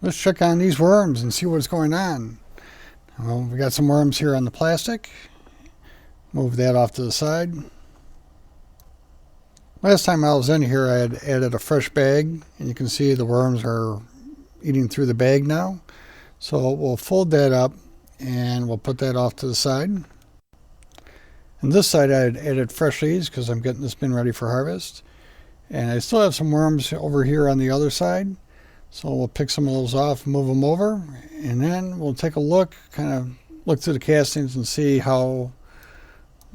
Let's check on these worms and see what's going on. Well, we got some worms here on the plastic. Move that off to the side. Last time I was in here, I had added a fresh bag, and you can see the worms are eating through the bag now. So we'll fold that up and we'll put that off to the side. On this side, I had added fresh leaves because I'm getting this bin ready for harvest. And I still have some worms over here on the other side. So we'll pick some of those off, move them over, and then we'll take a look, kind of look through the castings and see how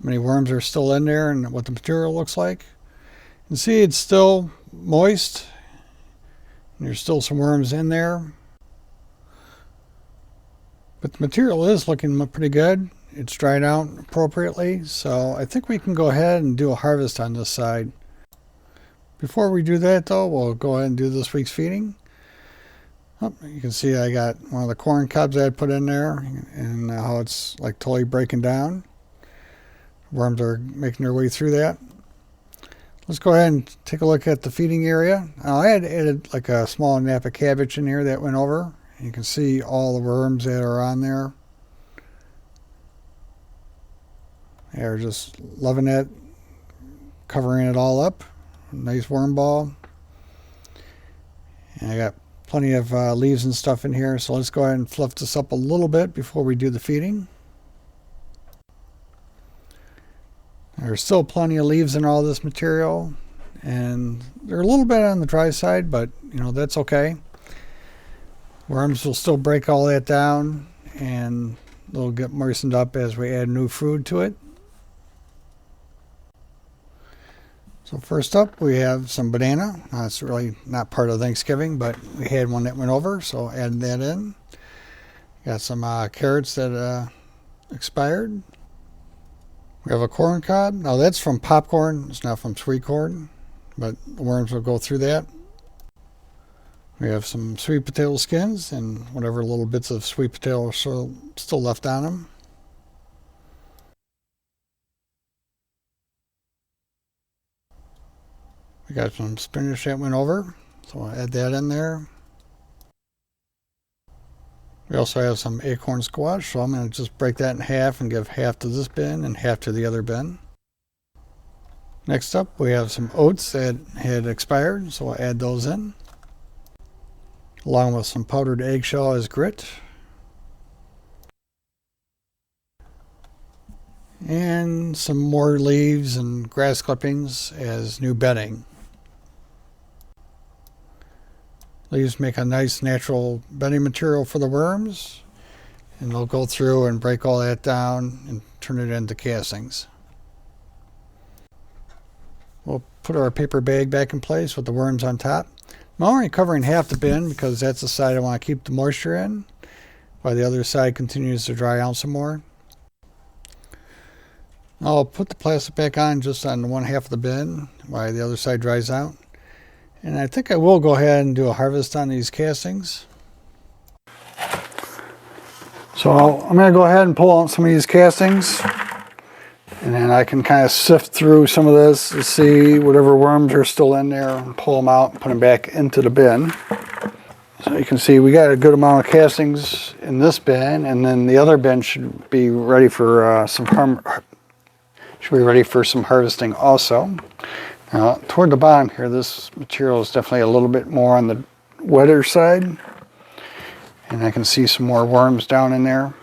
many worms are still in there and what the material looks like. And see, it's still moist. There's still some worms in there. But the material is looking pretty good. It's dried out appropriately, so I think we can go ahead and do a harvest on this side. Before we do that though, we'll go ahead and do this week's feeding. Oh, you can see I got one of the corn cobs I had put in there and how it's like totally breaking down. Worms are making their way through that. Let's go ahead and take a look at the feeding area. Now, I had added like a small Napa cabbage in here that went over. You can see all the worms that are on there. They're just loving it, covering it all up. Nice worm ball. And I got plenty of leaves and stuff in here, so let's go ahead and fluff this up a little bit before we do the feeding. There's still plenty of leaves in all this material, and they're a little bit on the dry side, but you know, that's okay. Worms will still break all that down, and they'll get moistened up as we add new food to it. So first up, we have some banana. It's really not part of Thanksgiving, but we had one that went over, so add that in. Got some carrots that expired. We have a corn cob. Now that's from popcorn. It's not from sweet corn, but the worms will go through that. We have some sweet potato skins and whatever little bits of sweet potato are still left on them. We got some spinach that went over, so I'll add that in there. We also have some acorn squash, so I'm going to just break that in half and give half to this bin and half to the other bin. Next up, we have some oats that had expired, so I'll add those in, along with some powdered eggshell as grit. And some more leaves and grass clippings as new bedding. Leaves make a nice natural bedding material for the worms, and they'll go through and break all that down and turn it into castings. We'll put our paper bag back in place with the worms on top. I'm only covering half the bin because that's the side I want to keep the moisture in, while the other side continues to dry out some more. I'll put the plastic back on just on one half of the bin while the other side dries out. And I think I will go ahead and do a harvest on these castings. So I'm going to go ahead and pull out some of these castings. And then I can kind of sift through some of this to see whatever worms are still in there and pull them out and put them back into the bin. So you can see we got a good amount of castings in this bin, and then the other bin should be ready for some harvesting also. Now, toward the bottom here, this material is definitely a little bit more on the wetter side, and I can see some more worms down in there.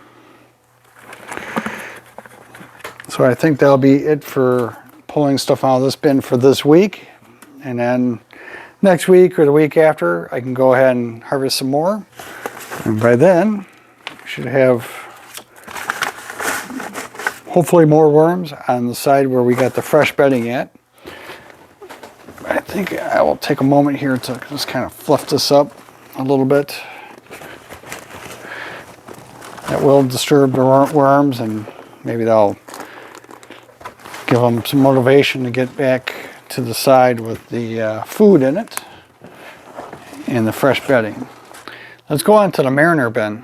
So I think that'll be it for pulling stuff out of this bin for this week, and then next week or the week after I can go ahead and harvest some more, and by then we should have hopefully more worms on the side where we got the fresh bedding at. I think I will take a moment here to just kind of fluff this up a little bit. That will disturb the worms, and maybe that'll give them some motivation to get back to the side with the food in it and the fresh bedding. Let's go on to the mariner bin.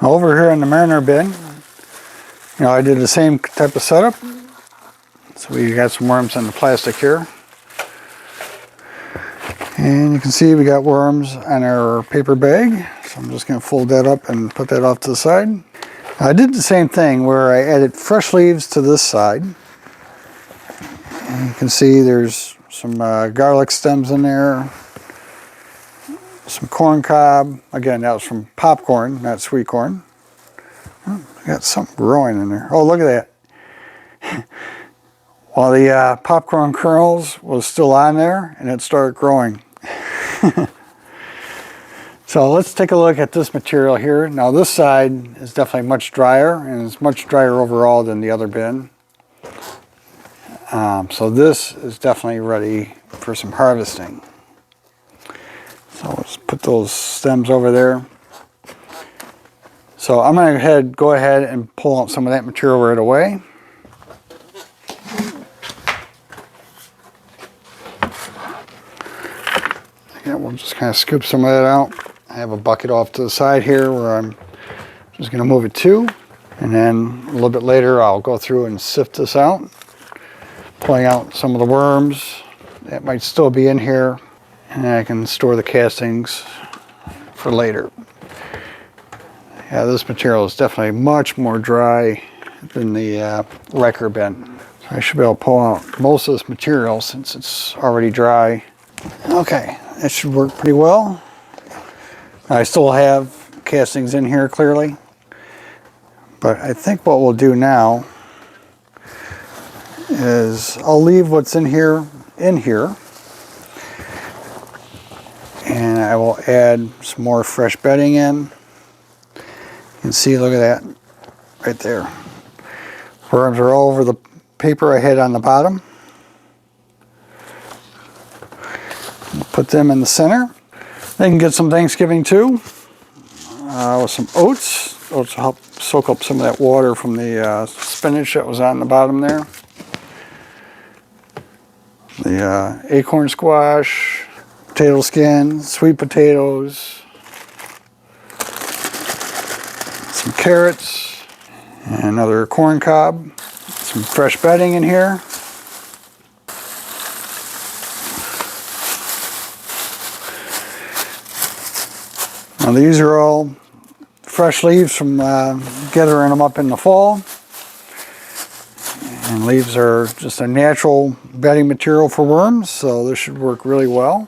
Over here in the mariner bin, you know, I did the same type of setup. So we got some worms in the plastic here. And you can see we got worms on our paper bag. So I'm just going to fold that up and put that off to the side. I did the same thing where I added fresh leaves to this side. And you can see there's some garlic stems in there. Some corn cob. Again, that was from popcorn, not sweet corn. Oh, I got something growing in there. Oh, look at that. While the popcorn kernels was still on there, and it started growing. So let's take a look at this material here. Now this side is definitely much drier, and it's much drier overall than the other bin. So this is definitely ready for some harvesting. So let's put those stems over there. So I'm going to go ahead and pull out some of that material right away. Yeah, we'll just kind of scoop some of that out. I have a bucket off to the side here where I'm just going to move it to. And then a little bit later I'll go through and sift this out, pulling out some of the worms that might still be in here. And I can store the castings for later. Yeah, this material is definitely much more dry than the wrecker bin. So I should be able to pull out most of this material since it's already dry. Okay, that should work pretty well. I still have castings in here clearly, but I think what we'll do now is I'll leave what's in here, and I will add some more fresh bedding in. You can see, look at that right there. Worms are all over the paper I had on the bottom. Put them in the center. They can get some Thanksgiving too, with some oats. Oats will help soak up some of that water from the spinach that was on the bottom there. The acorn squash, potato skin, sweet potatoes, some carrots, and another corn cob, some fresh bedding in here. Now these are all fresh leaves from gathering them up in the fall. And leaves are just a natural bedding material for worms, so this should work really well.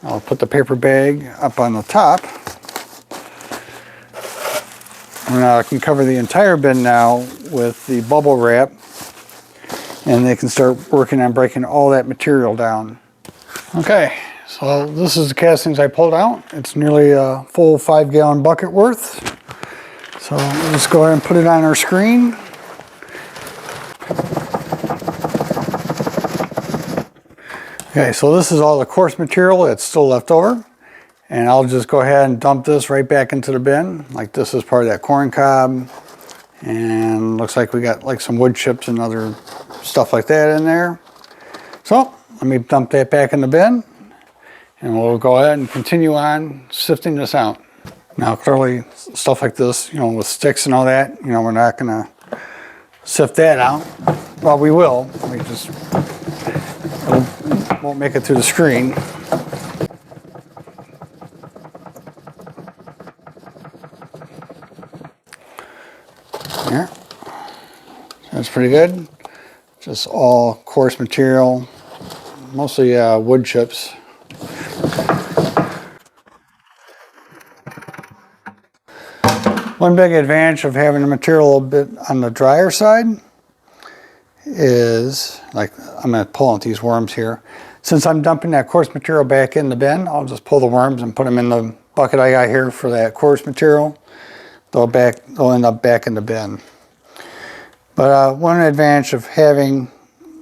I'll put the paper bag up on the top. And I can cover the entire bin now with the bubble wrap, and they can start working on breaking all that material down. Okay. So this is the castings I pulled out. It's nearly a full 5-gallon bucket worth. So let's go ahead and put it on our screen. Okay, so this is all the coarse material that's still left over. And I'll just go ahead and dump this right back into the bin. Like this is part of that corn cob. And looks like we got like some wood chips and other stuff like that in there. So let me dump that back in the bin. And we'll go ahead and continue on sifting this out. Now clearly stuff like this, you know, with sticks and all that, you know, we're not gonna sift that out. Well, we will. We just won't make it through the screen. There. That's pretty good. Just all coarse material, mostly wood chips. One big advantage of having the material a bit on the drier side is, like, I'm going to pull out these worms here. Since I'm dumping that coarse material back in the bin, I'll just pull the worms and put them in the bucket I got here for that coarse material. They'll end up back in the bin. But one advantage of having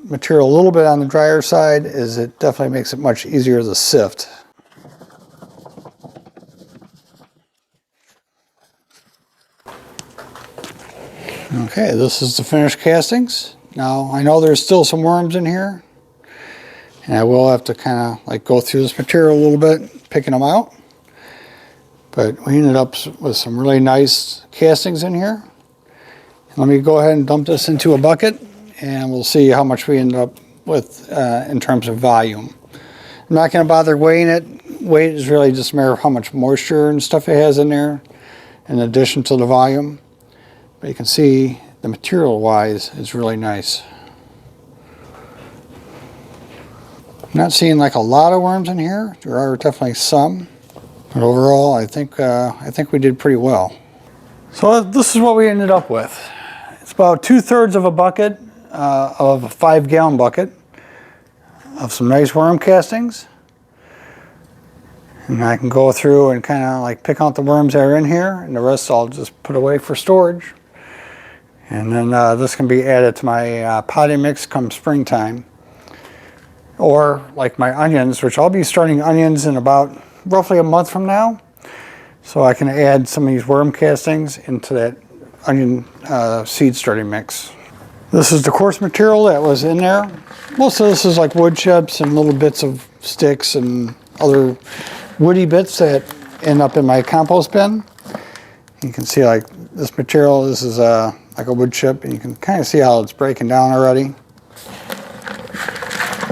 material a little bit on the drier side is it definitely makes it much easier to sift. Okay, this is the finished castings. Now I know there's still some worms in here, and I will have to kind of like go through this material a little bit, picking them out. But we ended up with some really nice castings in here. Let me go ahead and dump this into a bucket, and we'll see how much we end up with in terms of volume. I'm not going to bother weighing it. Weight is really just a matter of how much moisture and stuff it has in there, in addition to the volume. But you can see the material-wise is really nice. I'm not seeing like a lot of worms in here. There are definitely some, but overall, I think we did pretty well. So this is what we ended up with. It's about 2/3 of a bucket of a 5-gallon bucket of some nice worm castings. And I can go through and kind of like pick out the worms that are in here, and the rest I'll just put away for storage. And then this can be added to my potting mix come springtime. Or like my onions, which I'll be starting onions in about roughly a month from now. So I can add some of these worm castings into that onion seed starting mix. This is the coarse material that was in there. Most of this is like wood chips and little bits of sticks and other woody bits that end up in my compost bin. You can see like this material, this is like a wood chip, and you can kind of see how it's breaking down already.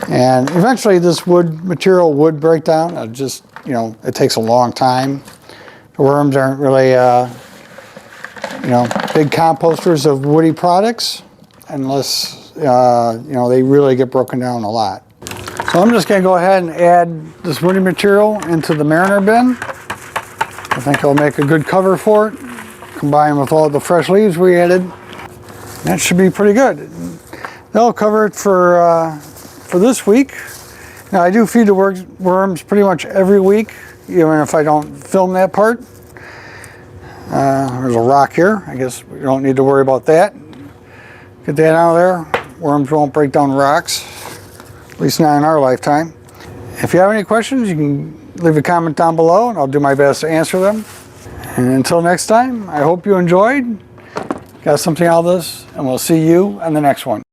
And eventually this wood material would break down. It just, you know, it takes a long time. The worms aren't really, you know, big composters of woody products unless, you know, they really get broken down a lot. So I'm just going to go ahead and add this woody material into the mariner bin. I think it'll make a good cover for it, combined with all the fresh leaves we added. That should be pretty good. That'll cover it for this week. Now I do feed the worms pretty much every week, even if I don't film that part. There's a rock here. I guess we don't need to worry about that. Get that out of there. Worms won't break down rocks, at least not in our lifetime. If you have any questions, you can leave a comment down below and I'll do my best to answer them. And until next time, I hope you enjoyed, got something out of this, and we'll see you on the next one.